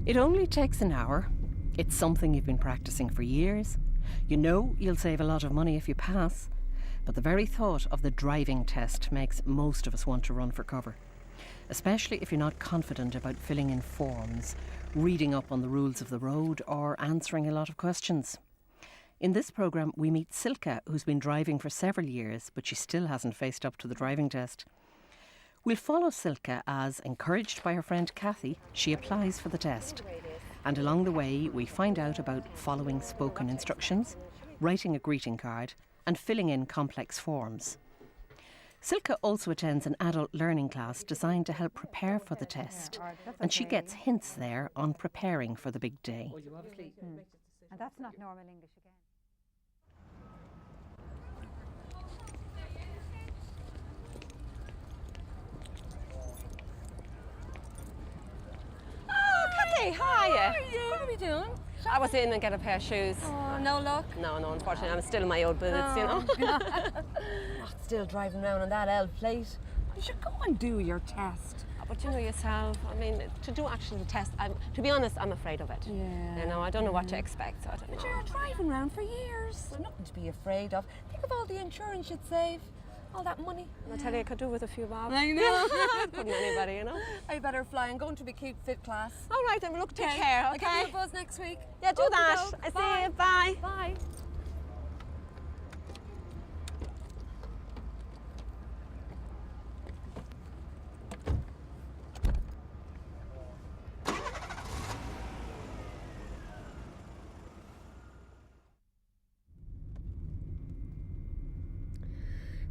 It only takes an hour. It's something you've been practicing for years. You know you'll save a lot of money if you pass. But the very thought of the driving test makes most of us want to run for cover. Especially if you're not confident about filling in forms, reading up on the rules of the road, or answering a lot of questions. In this programme, we meet Silke, who's been driving for several years, but she still hasn't faced up to the driving test. We'll follow Silke as, encouraged by her friend Kathy, she applies for the test. And along the way, we find out about following spoken instructions, writing a greeting card, and filling in complex forms. Silke also attends an adult learning class designed to help prepare for the test, and she gets hints there on preparing for the big day. And that's not normal English again. Hey, hi. How are you? What are we doing? I was in and get a pair of shoes. Oh, no luck. No, unfortunately, I'm still in my old boots, you know. Still driving around on that L plate. You should go and do your test. But you know yourself, I mean, to do actually the test, to be honest, I'm afraid of it. Yeah. You know, I don't know what to expect, so I don't know. But you're driving around for years. There's nothing to be afraid of. Think of all the insurance you'd save. All that money. I tell you, I could do with a few bob. I know. Couldn't anybody, you know. I better fly. I'm going to be keep fit class. All right, then, look, take care, okay? I'll give you a buzz next week. Yeah, do that. Okey-doke. I Bye. see you. Bye. Bye.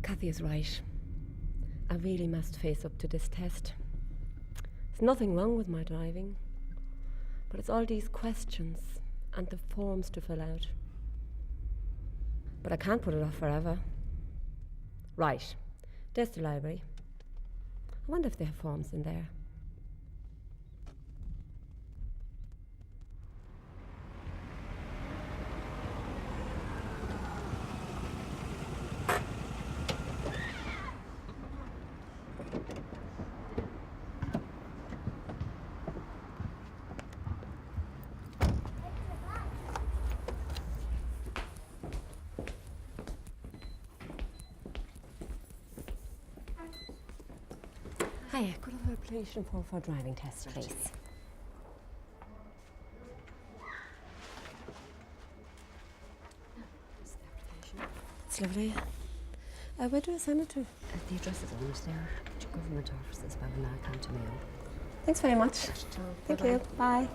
Kathy is right. I really must face up to this test. There's nothing wrong with my driving, but it's all these questions and the forms to fill out. But I can't put it off forever. Right, there's the library. I wonder if they have forms in there. Hiya, could I have an application form for a driving test, please? It's lovely. Where do I send it to? The address is on it there. Get your government offices by the County Mail. Thanks very much. Thank you. Bye.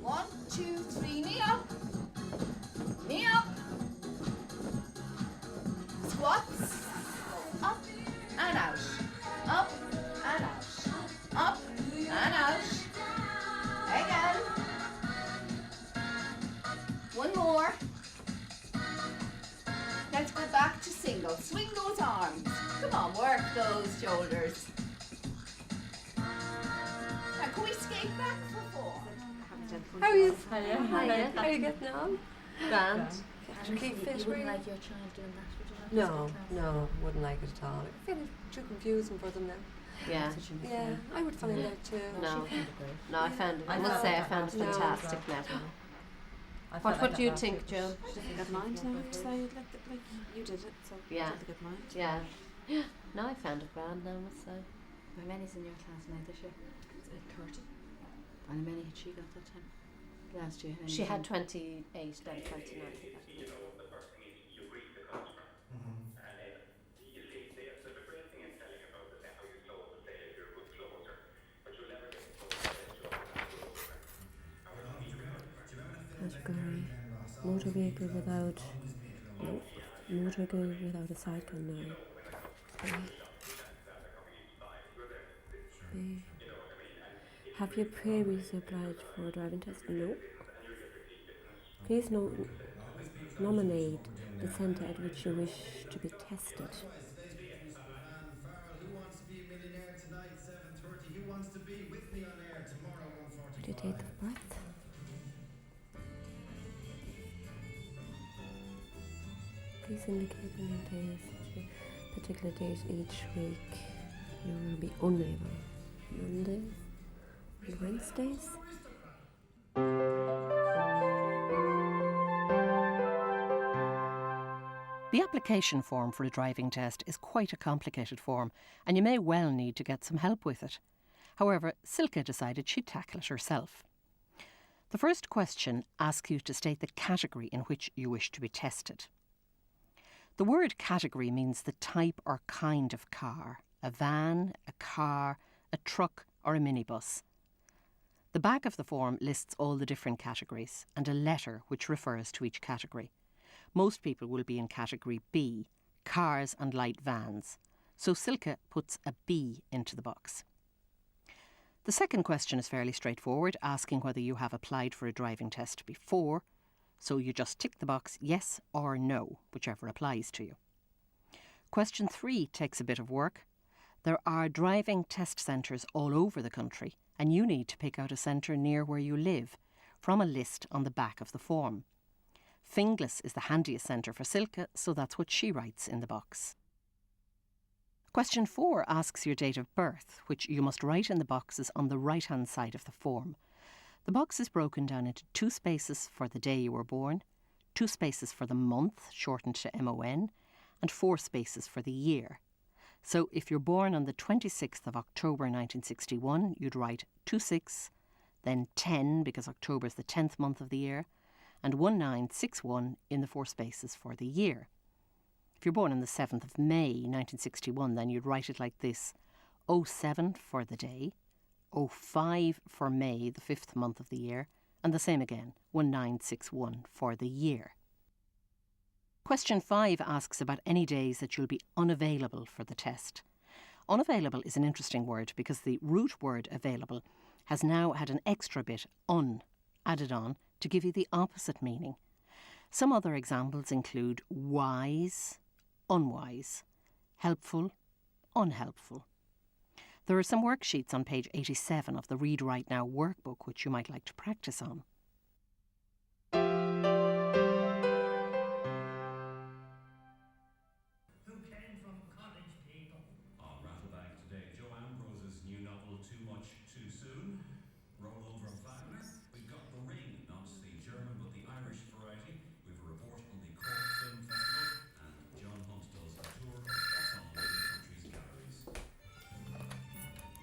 One, two, three, knee up. Knee up. Squats. Up and out. Up and out. Up and out. Again. One more. Let's go back to single. Swing those arms. Come on, work those shoulders. Now, can we skate back for 4? How are you? Hiya. How are you getting on? Grand. Keep fit, You really? wouldn't like your child doing that, would you not? No, wouldn't like it at all. I feel it's too confusing for them now. Yeah. Yeah, I would find that too. No. No, I found it. I I must found say, I it found it No. fantastic, Nat. I felt What like do you that think, last Joe? week. She doesn't get mind now, so like you did it, so Yeah. she doesn't get mind. Yeah. No, I found it grand now, I must say. My Manny's in your class now this year. It's at 30. And how many had she got that time? Last year. She had 28, then 29. Category motor vehicle without motor vehicle without a cycle now. Have you previously applied for a driving test? No. Please nominate the centre at which you wish to be tested. Your date of birth? indicating that there is a particular date each week. You will be unable. Mondays and Wednesdays. The application form for a driving test is quite a complicated form, and you may well need to get some help with it. However, Silke decided she'd tackle it herself. The first question asks you to state the category in which you wish to be tested. The word category means the type or kind of car: a van, a car, a truck or a minibus. The back of the form lists all the different categories and a letter which refers to each category. Most people will be in category B, cars and light vans, so Silke puts a B into the box. The second question is fairly straightforward, asking whether you have applied for a driving test before, so you just tick the box yes or no, whichever applies to you. Question 3 takes a bit of work. There are driving test centres all over the country, and you need to pick out a centre near where you live from a list on the back of the form. Finglas is the handiest centre for Silke, so that's what she writes in the box. Question 4 asks your date of birth, which you must write in the boxes on the right-hand side of the form. The box is broken down into 2 spaces for the day you were born, 2 spaces for the month, shortened to MON, and 4 spaces for the year. So if you're born on the 26th of October 1961, you'd write 26, then 10, because October is the 10th month of the year, and 1961 in the 4 spaces for the year. If you're born on the 7th of May 1961, then you'd write it like this: 07 for the day, 05 for May, the 5th month of the year, and the same again, 1961 for the year. Question 5 asks about any days that you'll be unavailable for the test. Unavailable is an interesting word because the root word available has now had an extra bit, un, added on to give you the opposite meaning. Some other examples include wise, unwise, helpful, unhelpful. There are some worksheets on page 87 of the Read Write Now workbook which you might like to practice on.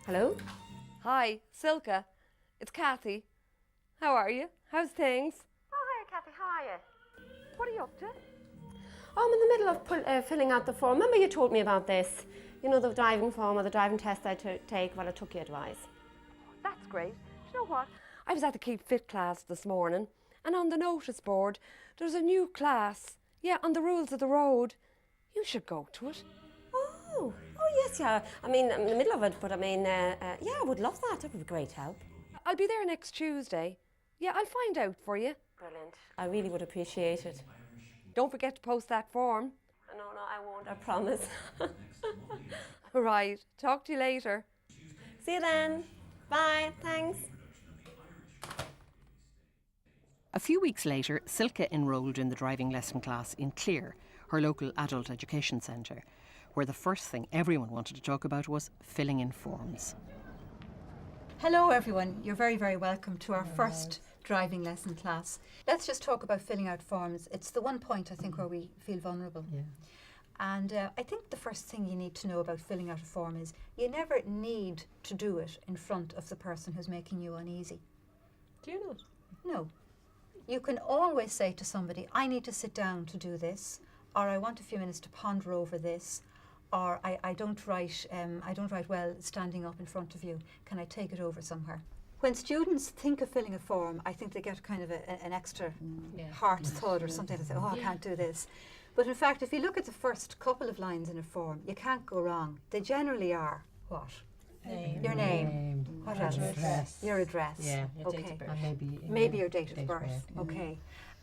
Hello? Hi, Silke. It's Kathy. How are you? How's things? Oh, hiya, Kathy, how are you? What are you up to? Oh, I'm in the middle of filling out the form. Remember you told me about this? You know, the driving form or the driving test I take while I took your advice. That's great. Do you know what? I was at the Keep Fit class this morning, and on the notice board, there's a new class. Yeah, on the rules of the road. You should go to it. Oh, yes, yeah. I mean, I'm in the middle of it, but I mean, yeah, I would love that. That would be great help. I'll be there next Tuesday. Yeah, I'll find out for you. Brilliant. I really would appreciate it. Don't forget to post that form. No, I won't, I promise. Right, talk to you later. See you then. Bye, thanks. A few weeks later, Silke enrolled in the driving lesson class in Clear, her local adult education centre, where the first thing everyone wanted to talk about was filling in forms. Hello everyone, you're very, very welcome to our first driving lesson class. Let's just talk about filling out forms. It's the one point I think where we feel vulnerable. Yeah. And I think the first thing you need to know about filling out a form is you never need to do it in front of the person who's making you uneasy. Do you not? No. You can always say to somebody, I need to sit down to do this, or I want a few minutes to ponder over this, or I don't write well standing up in front of you. Can I take it over somewhere? When students think of filling a form, I think they get kind of an extra heart thud or something to say, oh, I can't do this. But in fact, if you look at the first couple of lines in a form, you can't go wrong. They generally are what? Your name. What else? Your address. Yeah, your date of birth. Maybe your date of birth. Okay.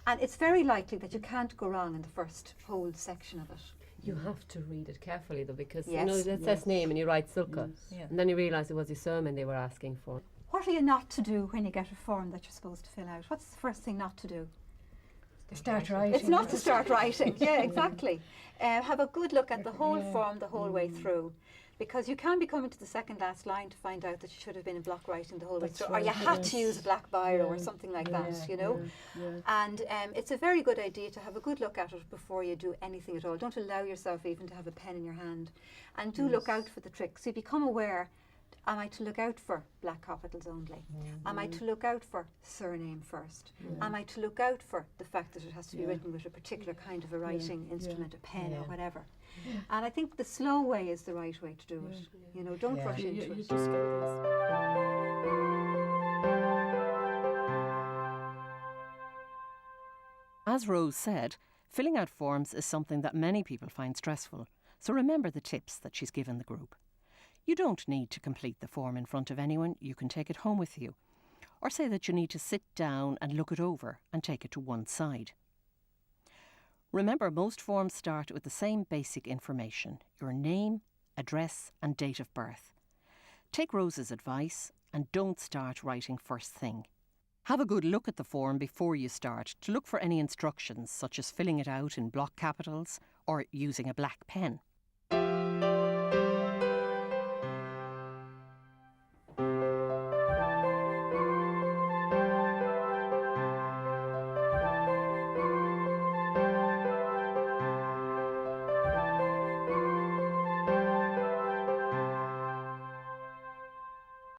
And it's very likely that you can't go wrong in the first whole section of it. You have to read it carefully though, because Yes. you know it says name and you write Silke, Yeah. and then you realise it was your sermon they were asking for. What are you not to do when you get a form that you're supposed to fill out? What's the first thing not to do? To start writing. It's not to start writing. Yeah, exactly. Have a good look at the whole form the whole way through. Because you can be coming to the second last line to find out that you should have been in block writing the whole way through, or you had to use a black biro or something like that, you know. And it's a very good idea to have a good look at it before you do anything at all. Don't allow yourself even to have a pen in your hand. And do look out for the tricks. So you become aware, am I to look out for black capitals only? Am I to look out for surname first? Am I to look out for the fact that it has to be written with a particular kind of a writing instrument, a pen or whatever? And I think the slow way is the right way to do it. You know, don't rush into You it. just get this. As Rose said, filling out forms is something that many people find stressful, so remember the tips that she's given the group. You don't need to complete the form in front of anyone, you can take it home with you. Or say that you need to sit down and look it over and take it to one side. Remember, most forms start with the same basic information: your name, address and date of birth. Take Rose's advice and don't start writing first thing. Have a good look at the form before you start to look for any instructions, such as filling it out in block capitals or using a black pen.